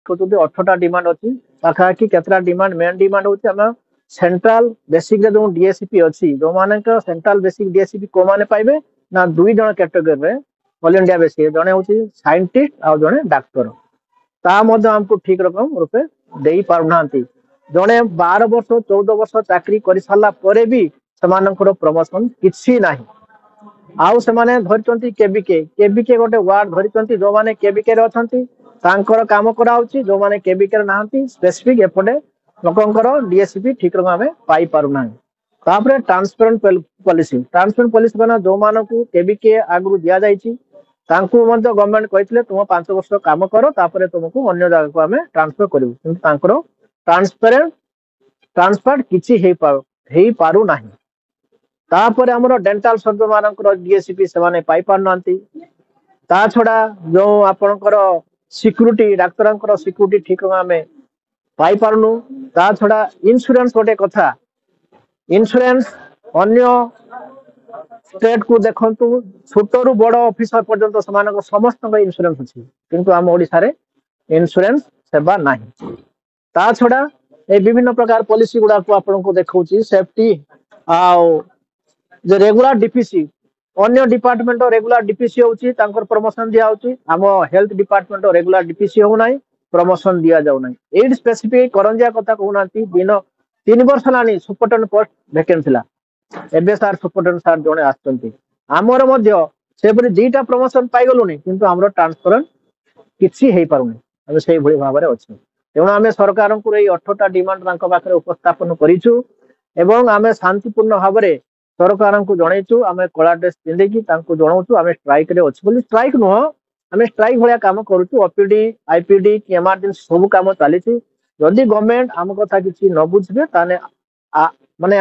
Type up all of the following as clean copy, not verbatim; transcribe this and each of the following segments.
देखुँ 18टा demand अच्छी पाखापाखि केतटा demand main demand होची हम सेंट्रल बेसिक जो डीएसपी अच्छी जो मान सेंट्रल बेसिक डीएसपी को माने पाइबे ना 2 जन कैटेगरी रे ऑल इंडिया बेसिक जने होची साइंटिस्ट और जने डॉक्टर ता मध्य हमको ठीक रकम रूपे देई पारुनांती जने 12 वर्ष 14 वर्ष चाकरी कर सारा परे भी समानकर प्रमोशन किछि नाही आउ सेमाने धरिचंती केबीके गोटे वार्ड धरिचंती जो माने केबीके रे अछंती तांकर काम कराउची जो माने केबीके रे नाहंती स्पेसिफिक एपटे लोकंकर डीएसपी ठीक रकम हमें पाई पारुना तापरे ट्रांसपेरेंट पॉलिसी बना जो मानकू केबीके आगु दिया जायछि तांकू मध्य गवर्नमेंट कहितले तुम 5 वर्ष काम करो तापरे तुमको अन्य जगह को हमें ट्रांसफर करिवु किंतु तांकर ट्रांसपेरेंट ट्रांसफर किछि हेई पारु नाही तापरे हमरो डेंटल सर्जन मानकर डीएसपी से माने पाई पारनांती ता छडा जो आपनकर सिक्युरिटी डाक्टरंकर सिक्युरिटी ठीक हमें पाई पारनु ता छडा इंश्योरेंस गोटे कथा इंश्योरेंस अन्य स्टेट को देखंतु छोटरू बड़ ऑफिसर पर्यंत समान समस्त इंश्योरेंस अच्छी किंतु आम ओडिशा रे इंश्योरेंस सेवा नाही ता छडा ए विभिन्न प्रकार पॉलिसी गुडा को आपन को देखौची सेफ्टी आउ जे रेगुलर डीपीसी अन्य डिपार्टमेंट रेगुलर डीपीसी होची तांकर प्रमोशन दिया होची आम हेल्थ डिपार्टमेंट रेगुलर डीपीसी हो नाही प्रमोशन दिया जाउ नाही एड स्पेसिफिक करंजिया कथा कहउनांती दिन 3 वर्ष लानी सुपरटेंडेंट पोस्ट वैकेंट थिला एबे सार सुपरटेंडेंट सार जने आछंती हमर मध्य सेपरि दुईटा प्रमोशन पाई गलुनी किंतु हमरो ट्रांसफर किछि हेई पारुनी हम सेही भଳି भाबरे अछि तेणु आम सरकार को 18टा डिमांड तांको पाखरे उपस्थापन करिछु एवं आम शांतिपूर्ण भाबरे सरकार को जनइछु आम कला ड्रेस पिंधेकी तांको जणाउछु आम स्ट्राइक रे अछि बोली स्ट्राइक नुह आम स्ट्राइक भलिया काम करूछु ओपीडी आईपीडी कि इमरजेंसी सब काम चलीछि जदि गवर्नमेंट आम कथा किछि न बुझबे ताने माने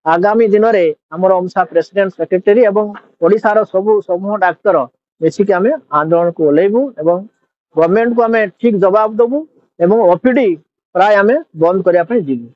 आगामी दिन में आमर अंशा प्रेसिडेंट सेक्रेटरी एवं ओडिशार सबु समूह डाक्तर मिसिक आम आंदोलन को ओल्लैबू एवं गवर्नमेंट को आम ठीक जवाब देबू एवं ओपीडी प्राय आम बंद करने जीवु।